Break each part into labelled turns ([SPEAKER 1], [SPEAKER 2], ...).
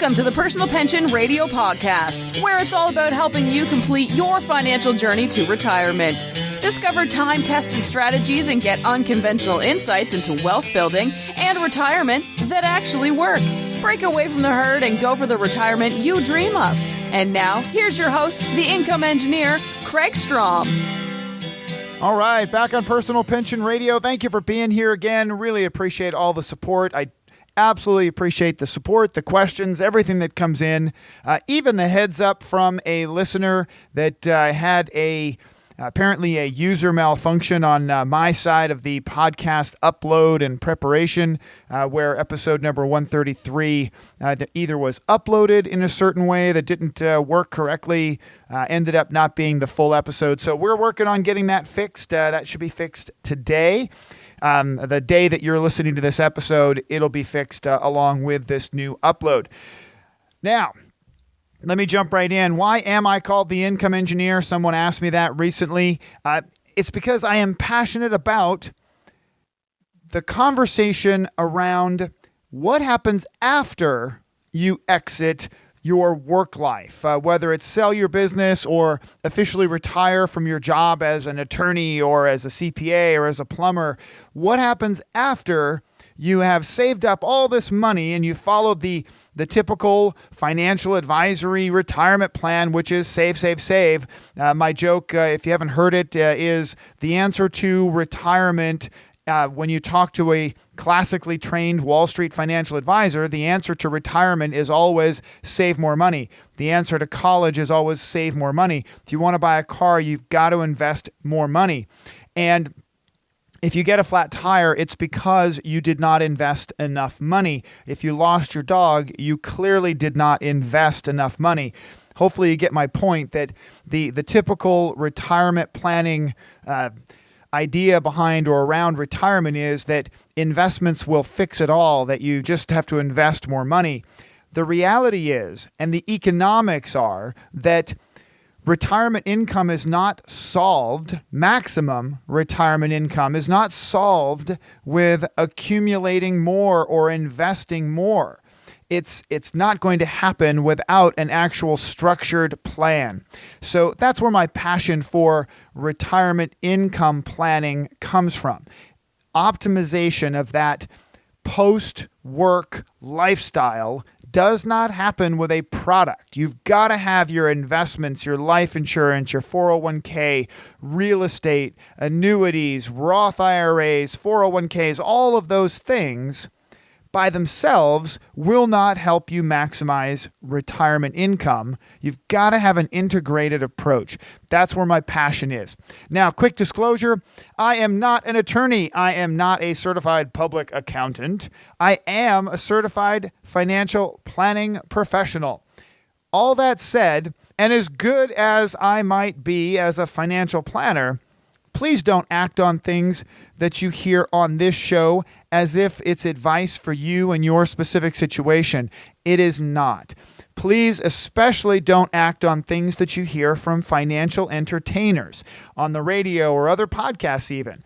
[SPEAKER 1] Welcome to the Personal Pension Radio Podcast, where it's all about helping you complete your financial journey to retirement. Discover time-tested strategies and get unconventional insights into wealth building and retirement that actually work. Break away from the herd and go for the retirement you dream of. And now, here's your host, the income engineer, Kraig Strom.
[SPEAKER 2] All right, back on Personal Pension Radio. Thank you for being here again. Really appreciate all the support. I absolutely appreciate the support, the questions, everything that comes in. Even the heads up from a listener that had apparently a user malfunction on my side of the podcast upload and preparation, where episode number 133 that either was uploaded in a certain way that didn't work correctly, ended up not being the full episode. So we're working on getting that fixed. That should be fixed today. The day that you're listening to this episode, it'll be fixed along with this new upload. Now, let me jump right in. Why am I called the income engineer? Someone asked me that recently. It's because I am passionate about the conversation around what happens after you exit your work life, whether it's sell your business or officially retire from your job as an attorney or as a CPA or as a plumber. What happens after you have saved up all this money and you followed the typical financial advisory retirement plan, which is save, save, save. My joke, if you haven't heard it, is the answer to retirement. When you talk to a classically trained Wall Street financial advisor, the answer to retirement is always save more money. The answer to college is always save more money. If you want to buy a car, you've got to invest more money. And if you get a flat tire, it's because you did not invest enough money. If you lost your dog, you clearly did not invest enough money. Hopefully you get my point that the typical retirement planning idea behind or around retirement is that investments will fix it all, that you just have to invest more money. The reality is, and the economics are, that retirement income is not solved, maximum retirement income is not solved with accumulating more or investing more. It's not going to happen without an actual structured plan. So that's where my passion for retirement income planning comes from. Optimization of that post-work lifestyle does not happen with a product. You've got to have your investments, your life insurance, your 401k, real estate, annuities, Roth IRAs, 401ks, all of those things by themselves will not help you maximize retirement income. You've got to have an integrated approach. That's where my passion is. Now, quick disclosure, I am not an attorney. I am not a certified public accountant. I am a certified financial planning professional. All that said, and as good as I might be as a financial planner, please don't act on things that you hear on this show as if it's advice for you and your specific situation. It is not. Please especially don't act on things that you hear from financial entertainers on the radio or other podcasts even.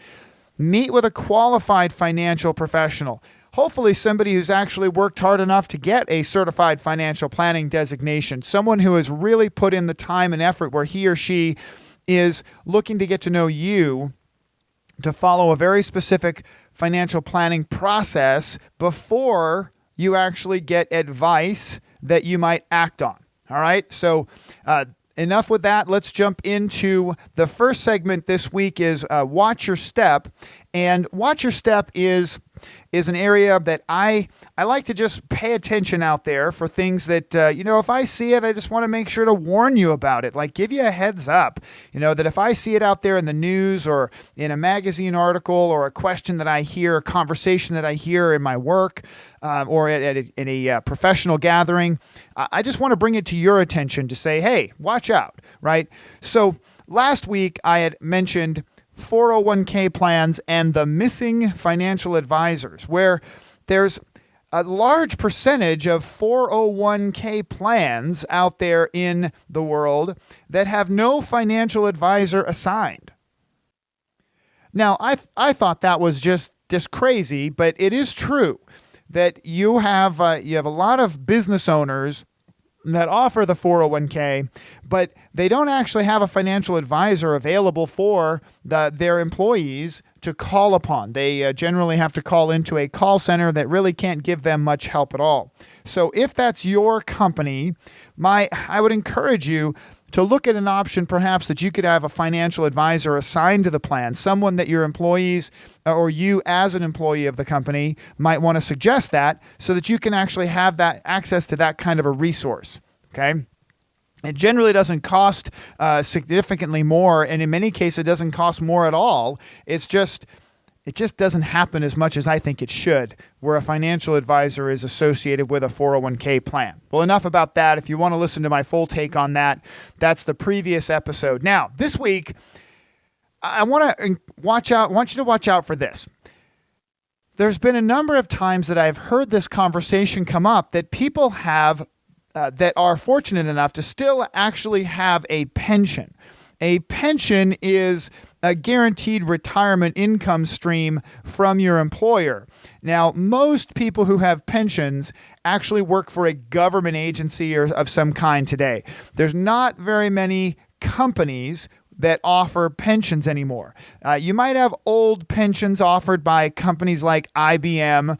[SPEAKER 2] Meet with a qualified financial professional. Hopefully somebody who's actually worked hard enough to get a certified financial planning designation. Someone who has really put in the time and effort where he or she is looking to get to know you, to follow a very specific financial planning process before you actually get advice that you might act on. All right. So enough with that. Let's jump into the first segment this week is Watch Your Step. And Watch Your Step is an area that I like to just pay attention out there for things that, if I see it, I just want to make sure to warn you about it, like give you a heads up, that if I see it out there in the news or in a magazine article or a question that I hear, a conversation that I hear in my work or in a professional gathering, I just want to bring it to your attention to say, hey, watch out, right? So last week I had mentioned 401k plans and the missing financial advisors, where there's a large percentage of 401k plans out there in the world that have no financial advisor assigned. Now, I thought that was just crazy, but it is true. that you have a lot of business owners that offer the 401k, but they don't actually have a financial advisor available for their employees to call upon. They generally have to call into a call center that really can't give them much help at all. So if that's your company, I would encourage you to look at an option perhaps that you could have a financial advisor assigned to the plan, someone that your employees or you as an employee of the company might want to suggest that so that you can actually have that access to that kind of a resource, okay? It generally doesn't cost significantly more, and in many cases it doesn't cost more at all. It just doesn't happen as much as I think it should, where a financial advisor is associated with a 401k plan. Well, enough about that. If you want to listen to my full take on that, that's the previous episode. Now, this week, I want you to watch out for this. There's been a number of times that I've heard this conversation come up that people have that are fortunate enough to still actually have a pension. A pension is a guaranteed retirement income stream from your employer. Now, most people who have pensions actually work for a government agency or of some kind today. There's not very many companies that offer pensions anymore. You might have old pensions offered by companies like IBM,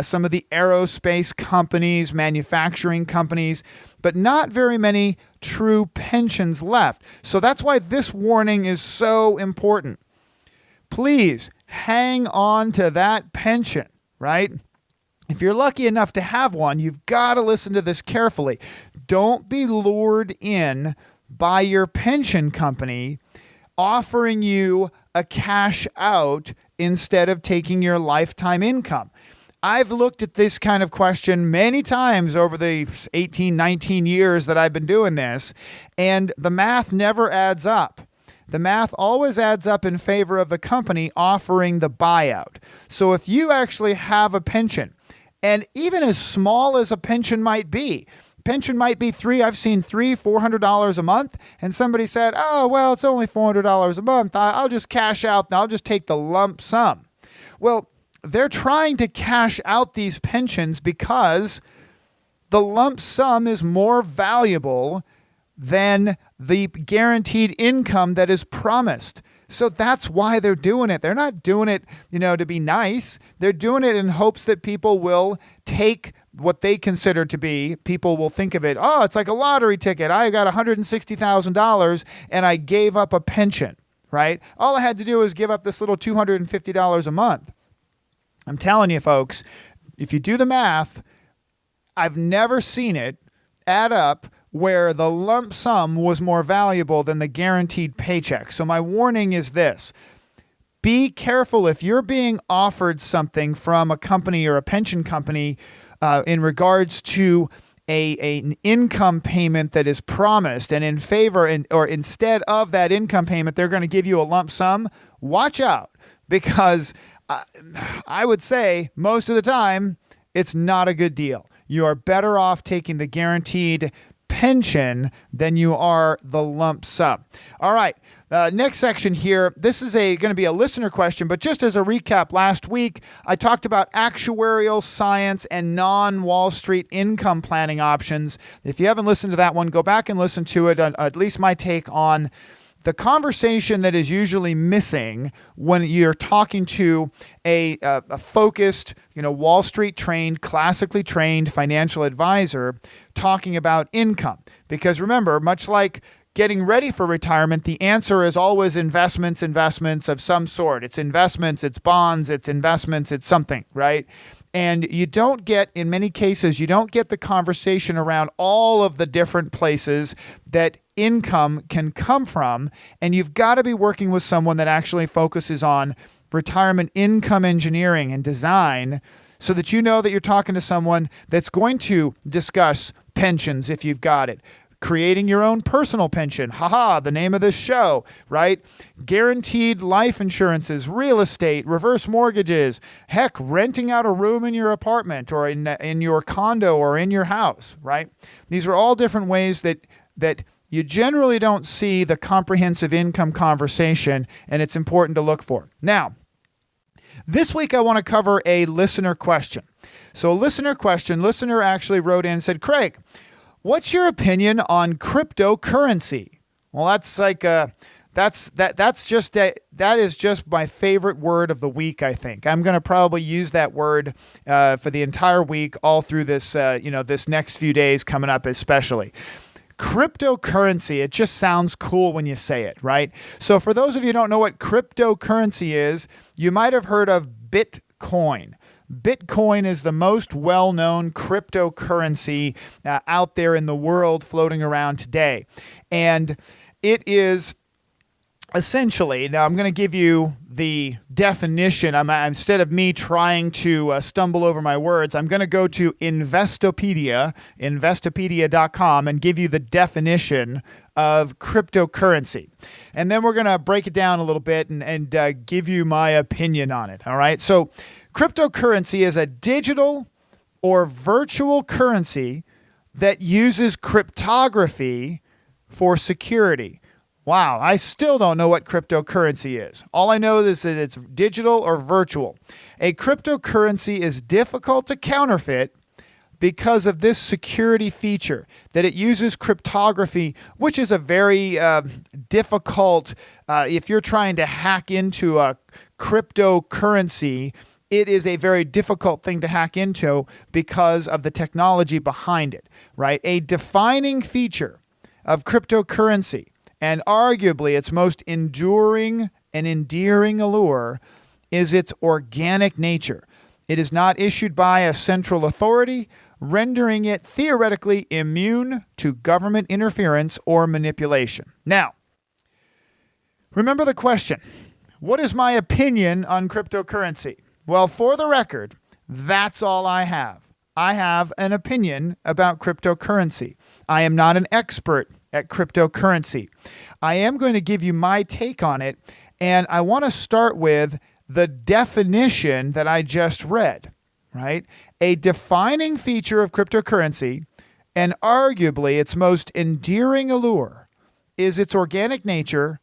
[SPEAKER 2] some of the aerospace companies, manufacturing companies, but not very many true pensions left. So that's why this warning is so important. Please hang on to that pension, right? If you're lucky enough to have one, you've got to listen to this carefully. Don't be lured in by your pension company offering you a cash out instead of taking your lifetime income. I've looked at this kind of question many times over the 18, 19 years that I've been doing this, and the math never adds up. The math always adds up in favor of the company offering the buyout. So if you actually have a pension, and even as small as a pension might be I've seen $400 a month, and somebody said, oh, well, it's only $400 a month. I'll just cash out, and I'll just take the lump sum. Well, they're trying to cash out these pensions because the lump sum is more valuable than the guaranteed income that is promised. So that's why they're doing it. They're not doing it, to be nice. They're doing it in hopes that people will take what they consider to be, people will think of it, oh, it's like a lottery ticket. I got $160,000 and I gave up a pension, right? All I had to do was give up this little $250 a month. I'm telling you, folks, if you do the math, I've never seen it add up where the lump sum was more valuable than the guaranteed paycheck. So my warning is this. Be careful if you're being offered something from a company or a pension company in regards to an income payment that is promised, and in favor or instead of that income payment, they're going to give you a lump sum. Watch out, because I would say most of the time it's not a good deal. You are better off taking the guaranteed pension than you are the lump sum. All right. Next section here, this is going to be a listener question, but just as a recap, last week I talked about actuarial science and non-Wall Street income planning options. If you haven't listened to that one, go back and listen to it, at least my take on the conversation that is usually missing when you're talking to a focused, Wall Street trained, classically trained financial advisor talking about income. Because remember, much like getting ready for retirement, the answer is always investments of some sort. It's investments, it's bonds, it's investments, it's something, right? And in many cases, you don't get the conversation around all of the different places that income can come from. And you've got to be working with someone that actually focuses on retirement income engineering and design, so that you know that you're talking to someone that's going to discuss pensions if you've got it. Creating your own personal pension. The name of this show, right? Guaranteed life insurances, real estate, reverse mortgages, heck, renting out a room in your apartment or in your condo or in your house, right? These are all different ways that you generally don't see the comprehensive income conversation, and it's important to look for. Now, This week, I want to cover a listener question. So a listener actually wrote in and said, Kraig, what's your opinion on cryptocurrency? Well, that is just my favorite word of the week, I think. I'm going to probably use that word for the entire week, all through this, this next few days coming up especially. Cryptocurrency, it just sounds cool when you say it, right? So for those of you who don't know what cryptocurrency is, you might have heard of Bitcoin. Bitcoin is the most well-known cryptocurrency out there in the world floating around today. And it is essentially, now I'm going to give you the definition. Instead of me trying to stumble over my words, I'm going to go to Investopedia.com, and give you the definition of cryptocurrency. And then we're going to break it down a little bit and give you my opinion on it. All right. So cryptocurrency is a digital or virtual currency that uses cryptography for security. Wow, I still don't know what cryptocurrency is. All I know is that it's digital or virtual. A cryptocurrency is difficult to counterfeit because of this security feature, that it uses cryptography, which is a very difficult, if you're trying to hack into a cryptocurrency, it is a very difficult thing to hack into because of the technology behind it, right? A defining feature of cryptocurrency, and arguably its most enduring and endearing allure, is its organic nature. It is not issued by a central authority, rendering it theoretically immune to government interference or manipulation. Now, remember the question, what is my opinion on cryptocurrency? Well, for the record, that's all I have. I have an opinion about cryptocurrency. I am not an expert at cryptocurrency. I am going to give you my take on it, and I want to start with the definition that I just read, right? A defining feature of cryptocurrency, and arguably its most endearing allure, is its organic nature,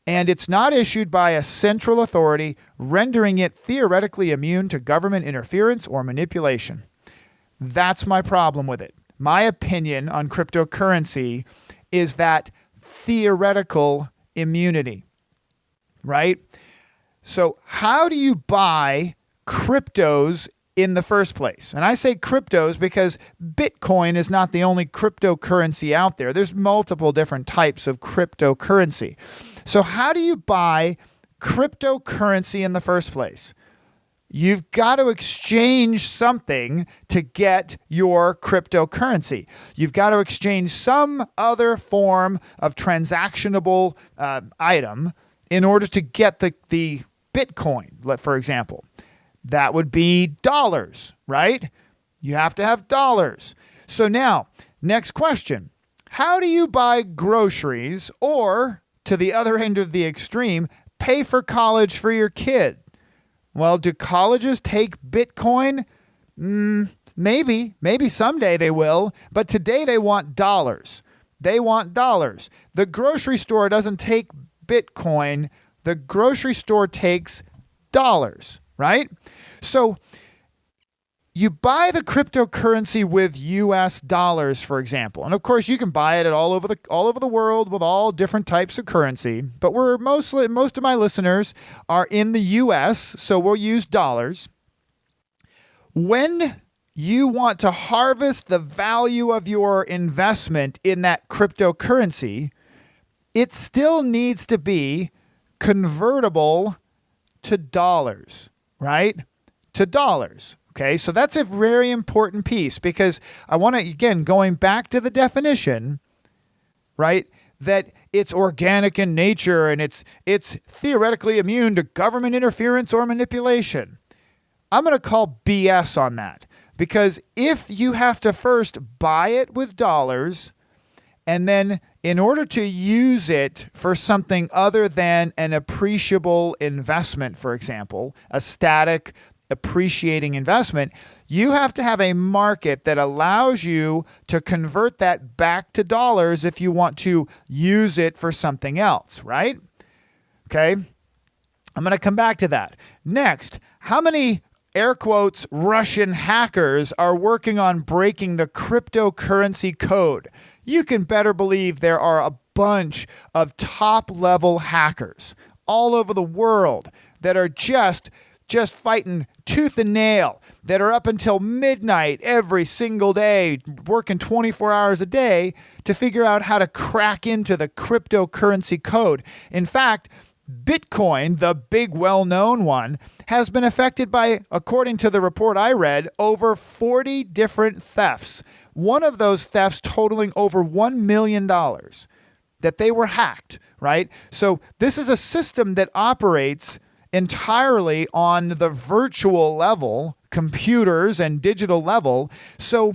[SPEAKER 2] and it's not issued by a central authority, rendering it theoretically immune to government interference or manipulation. That's my problem with it. My opinion on cryptocurrency is that theoretical immunity, right? So how do you buy cryptos in the first place? And I say cryptos because Bitcoin is not the only cryptocurrency out there. There's multiple different types of cryptocurrency. So how do you buy cryptocurrency in the first place? You've got to exchange something to get your cryptocurrency. You've got to exchange some other form of transactionable item in order to get the Bitcoin, for example. That would be dollars, right? You have to have dollars. So now, next question. How do you buy groceries or, to the other end of the extreme, pay for college for your kid? Well, do colleges take Bitcoin? Maybe someday they will, but today they want dollars. They want dollars. The grocery store doesn't take Bitcoin. The grocery store takes dollars, right? So you buy the cryptocurrency with US dollars, for example. And of course, you can buy it all over the world with all different types of currency. But most of my listeners are in the US, so we'll use dollars. When you want to harvest the value of your investment in that cryptocurrency, it still needs to be convertible to dollars, right? To dollars. Okay, so that's a very important piece because I want to, again, going back to the definition, right, that it's organic in nature and it's theoretically immune to government interference or manipulation. I'm going to call BS on that because if you have to first buy it with dollars and then in order to use it for something other than an appreciable investment, for example, a static appreciating investment, you have to have a market that allows you to convert that back to dollars if you want to use it for something else, right? Okay. I'm going to come back to that. Next, how many air quotes Russian hackers are working on breaking the cryptocurrency code? You can better believe there are a bunch of top-level hackers all over the world that are just fighting tooth and nail, that are up until midnight every single day, working 24 hours a day to figure out how to crack into the cryptocurrency code. In fact, Bitcoin, the big well-known one, has been affected by, according to the report I read, over 40 different thefts. One of those thefts totaling over $1 million that they were hacked, right? So this is a system that operates entirely on the virtual level, computers and digital level. So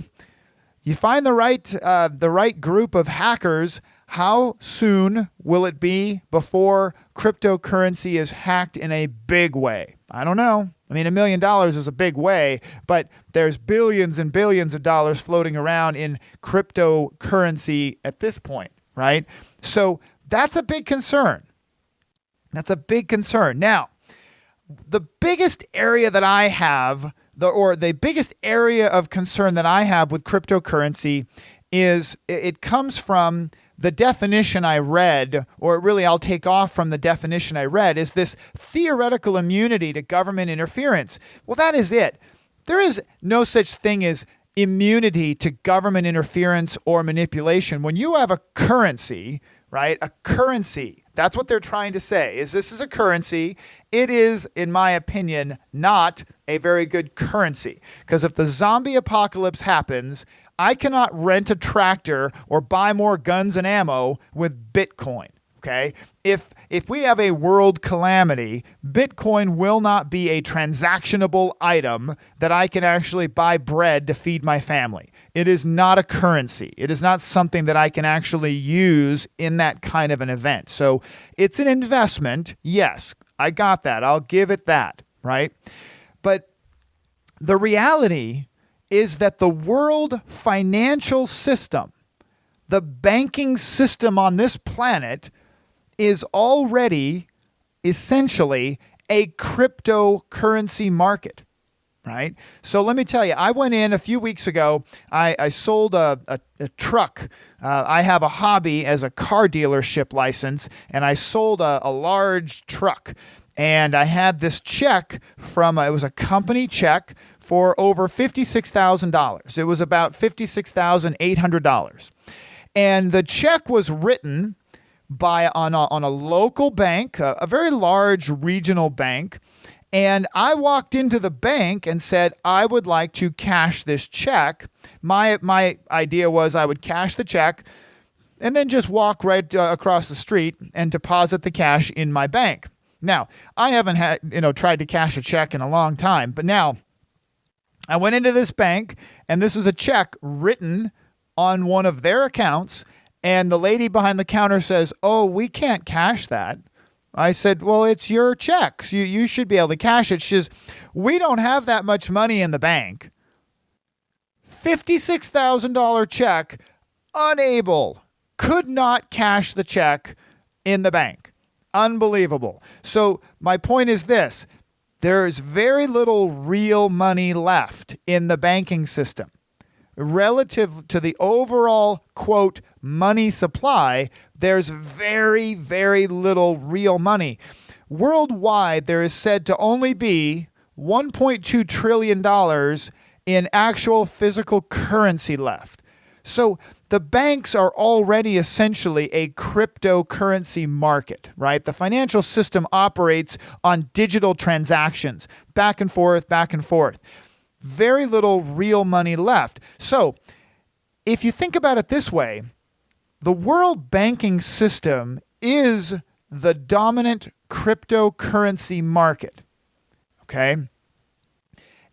[SPEAKER 2] you find the right group of hackers. How soon will it be before cryptocurrency is hacked in a big way? I don't know. I mean, $1 million is a big way, but there's billions and billions of dollars floating around in cryptocurrency at this point, right? So that's a big concern. That's a big concern. Now, the biggest area that I have, the biggest area of concern that I have with cryptocurrency is it comes from the definition I read, or really I'll take off from the definition I read, is this theoretical immunity to government interference. Well, that is it. There is no such thing as immunity to government interference or manipulation. When you have a currency, right, a currency, that's what they're trying to say, is this is a currency. It is, in my opinion, not a very good currency. Because if the zombie apocalypse happens, I cannot rent a tractor or buy more guns and ammo with Bitcoin, okay? If we have a world calamity, Bitcoin will not be a transactionable item that I can actually buy bread to feed my family. It is not a currency. It is not something that I can actually use in that kind of an event. So it's an investment. Yes, I got that. I'll give it that, right? But the reality is that the world financial system, the banking system on this planet, is already essentially a cryptocurrency market, right? So let me tell you, I went in a few weeks ago, I sold a truck. I have a hobby as a car dealership license, and I sold a large truck. And I had this check from, it was a company check for over $56,000. It was about $56,800. And the check was written on a local bank, a very large regional bank. And I walked into the bank and said, I would like to cash this check. My idea was I would cash the check and then just walk right across the street and deposit the cash in my bank. Now, I haven't tried to cash a check in a long time, but now I went into this bank and this was a check written on one of their accounts, and the lady behind the counter says, "Oh, we can't cash that." I said, "Well, it's your check. So you should be able to cash it." She says, "We don't have that much money in the bank." $56,000 check, could not cash the check in the bank. Unbelievable. So my point is this. There's very little real money left in the banking system. Relative to the overall, quote, money supply, there's very, very little real money. Worldwide, there is said to only be $1.2 trillion in actual physical currency left. So the banks are already essentially a cryptocurrency market, right? The financial system operates on digital transactions, back and forth, back and forth. Very little real money left. So if you think about it this way, the world banking system is the dominant cryptocurrency market, okay?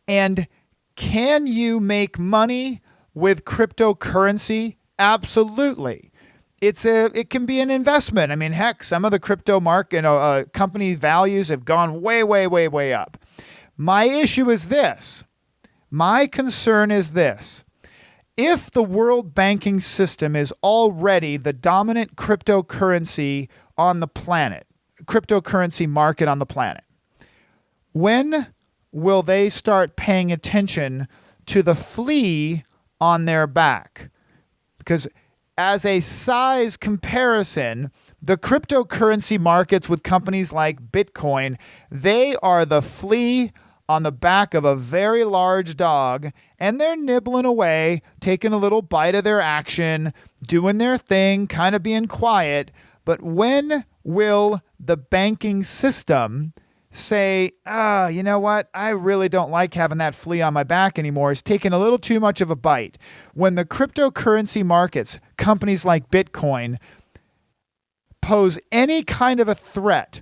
[SPEAKER 2] And can you make money with cryptocurrency? Absolutely. It can be an investment. I mean, heck, some of the crypto market, company values have gone way, way, way, way up. My issue is this. My concern is this. If the world banking system is already the dominant cryptocurrency on the planet, cryptocurrency market on the planet, when will they start paying attention to the flea on their back? Because as a size comparison, the cryptocurrency markets with companies like Bitcoin, they are the flea on the back of a very large dog, and they're nibbling away, taking a little bite of their action, doing their thing, kind of being quiet. But when will the banking system say, you know what? I really don't like having that flea on my back anymore. It's taking a little too much of a bite. When the cryptocurrency markets, companies like Bitcoin, pose any kind of a threat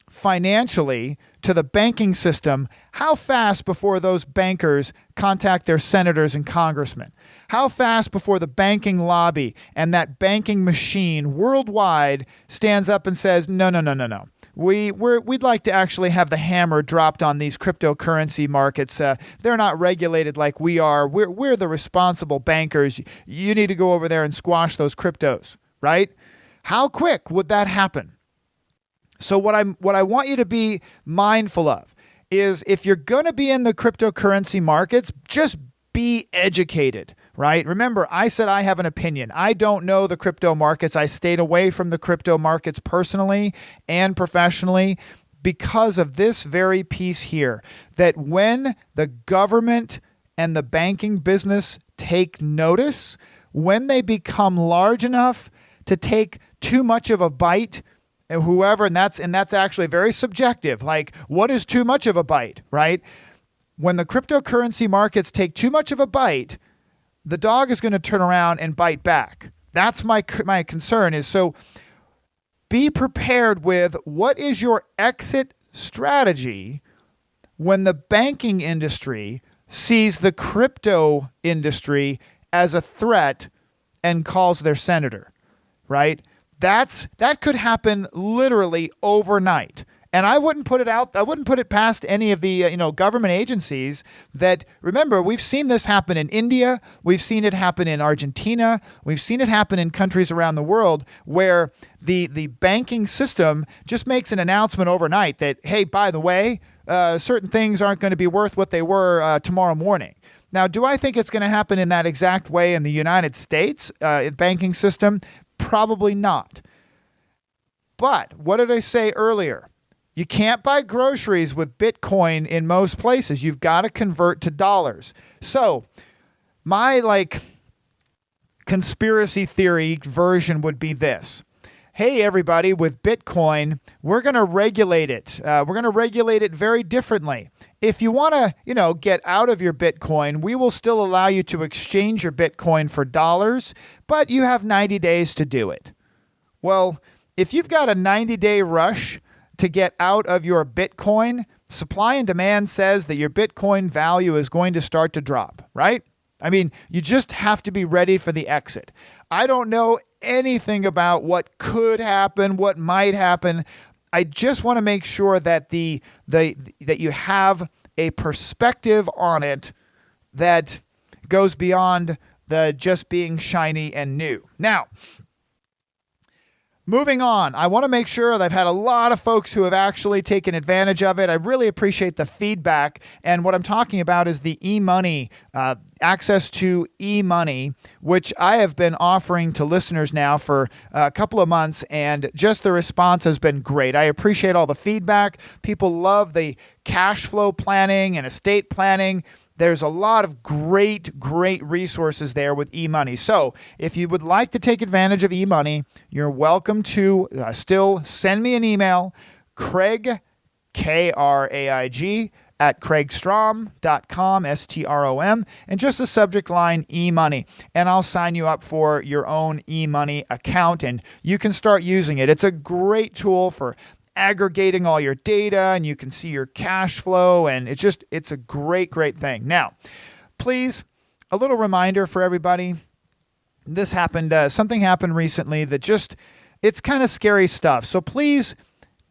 [SPEAKER 2] financially to the banking system, how fast before those bankers contact their senators and congressmen? How fast before the banking lobby and that banking machine worldwide stands up and says, no. We'd like to actually have the hammer dropped on these cryptocurrency markets. They're not regulated like we are. We're the responsible bankers. You need to go over there and squash those cryptos, right? How quick would that happen? So what I want you to be mindful of is, if you're going to be in the cryptocurrency markets, just be educated, right? Remember, I said I have an opinion. I don't know the crypto markets. I stayed away from the crypto markets personally and professionally because of this very piece here, that when the government and the banking business take notice, when they become large enough to take too much of a bite, and that's actually very subjective. Like, what is too much of a bite, right? When the cryptocurrency markets take too much of a bite, the dog is going to turn around and bite back. That's my concern is, so be prepared with what is your exit strategy when the banking industry sees the crypto industry as a threat and calls their senator, right? That could happen literally overnight. And I wouldn't put it past any of the government agencies that, remember, we've seen this happen in India, we've seen it happen in Argentina, we've seen it happen in countries around the world where the banking system just makes an announcement overnight that, hey, by the way, certain things aren't going to be worth what they were tomorrow morning. Now, do I think it's going to happen in that exact way in the United States banking system? Probably not. But what did I say earlier? You can't buy groceries with Bitcoin in most places. You've got to convert to dollars. So my conspiracy theory version would be this. Hey, everybody, with Bitcoin, we're going to regulate it. We're going to regulate it very differently. If you want to, get out of your Bitcoin, we will still allow you to exchange your Bitcoin for dollars, but you have 90 days to do it. Well, if you've got a 90-day rush to get out of your Bitcoin, supply and demand says that your Bitcoin value is going to start to drop, right? I mean, you just have to be ready for the exit. I don't know anything about what could happen, what might happen. I just want to make sure that that you have a perspective on it that goes beyond the just being shiny and new. Now, moving on, I want to make sure that I've had a lot of folks who have actually taken advantage of it. I really appreciate the feedback. And what I'm talking about is the EMoney, access to EMoney, which I have been offering to listeners now for a couple of months, and just the response has been great. I appreciate all the feedback. People love the cash flow planning and estate planning. There's a lot of great resources there with EMoney. So if you would like to take advantage of EMoney, you're welcome to still send me an email, Kraig, Kraig, at kraigstrom.com, STROM, and just the subject line, EMoney. And I'll sign you up for your own EMoney account, and you can start using it. It's a great tool for aggregating all your data, and you can see your cash flow, and it's a great thing. Now, please, a little reminder for everybody. This happened, something happened recently that it's kind of scary stuff. So please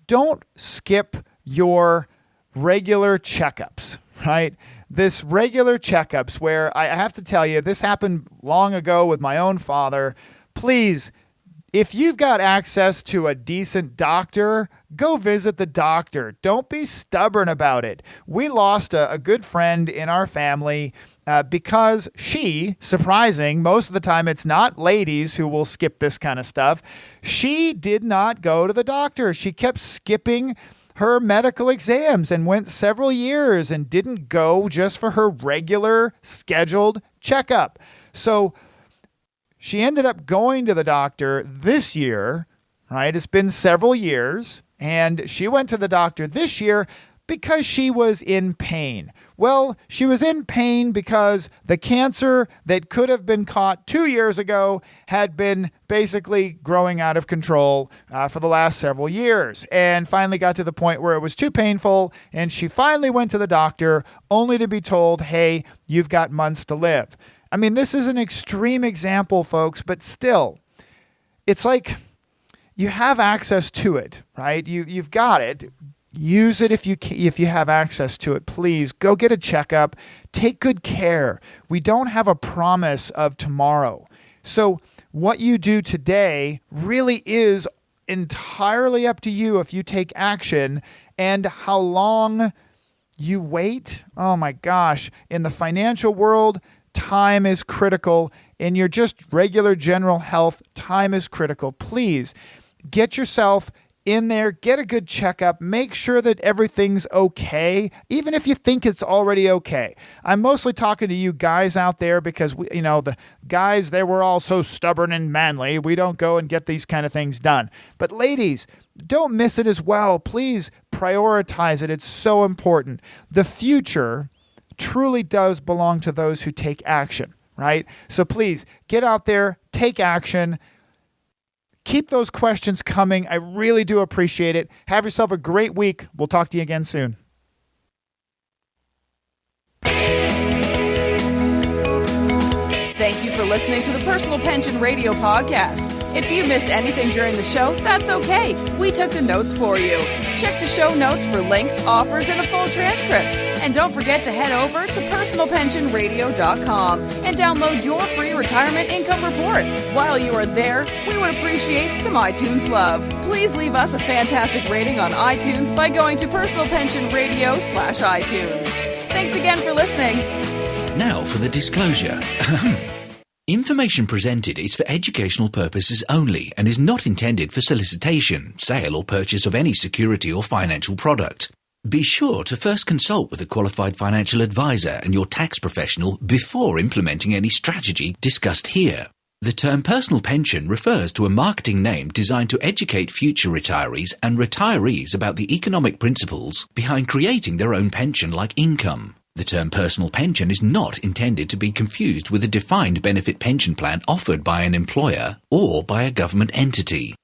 [SPEAKER 2] don't skip your regular checkups, right? This regular checkups where I have to tell you, this happened long ago with my own father. Please if you've got access to a decent doctor, go visit the doctor. Don't be stubborn about it. We lost a good friend in our family because surprising, most of the time it's not ladies who will skip this kind of stuff. She did not go to the doctor. She kept skipping her medical exams and went several years and didn't go just for her regular scheduled checkup. So she ended up going to the doctor this year, right? It's been several years, and she went to the doctor this year because she was in pain. Well, she was in pain because the cancer that could have been caught 2 years ago had been basically growing out of control for the last several years, and finally got to the point where it was too painful, and she finally went to the doctor only to be told, hey, you've got months to live. I mean, this is an extreme example, folks, but still, it's like you have access to it, right? You've got it. Use it if you have access to it. Please go get a checkup. Take good care. We don't have a promise of tomorrow. So what you do today really is entirely up to you if you take action, and how long you wait. Oh my gosh. In the financial world, time is critical. In your just regular general health, time is critical. Please get yourself in there, get a good checkup, make sure that everything's okay, even if you think it's already okay. I'm mostly talking to you guys out there because, the guys, they were all so stubborn and manly. We don't go and get these kind of things done. But ladies, don't miss it as well. Please prioritize it. It's so important. The future truly does belong to those who take action, right? So please get out there, take action. Keep those questions coming. I really do appreciate it. Have yourself a great week. We'll talk to you again soon.
[SPEAKER 1] Thank you for listening to the Personal Pension Radio Podcast. If you missed anything during the show, that's okay. We took the notes for you. Check the show notes for links, offers, and a full transcript. And don't forget to head over to personalpensionradio.com and download your free retirement income report. While you are there, we would appreciate some iTunes love. Please leave us a fantastic rating on iTunes by going to personalpensionradio.com/iTunes. Thanks again for listening.
[SPEAKER 3] Now for the disclosure. Information presented is for educational purposes only and is not intended for solicitation, sale or purchase of any security or financial product. Be sure to first consult with a qualified financial advisor and your tax professional before implementing any strategy discussed here. The term personal pension refers to a marketing name designed to educate future retirees and retirees about the economic principles behind creating their own pension-like income. The term personal pension is not intended to be confused with a defined benefit pension plan offered by an employer or by a government entity.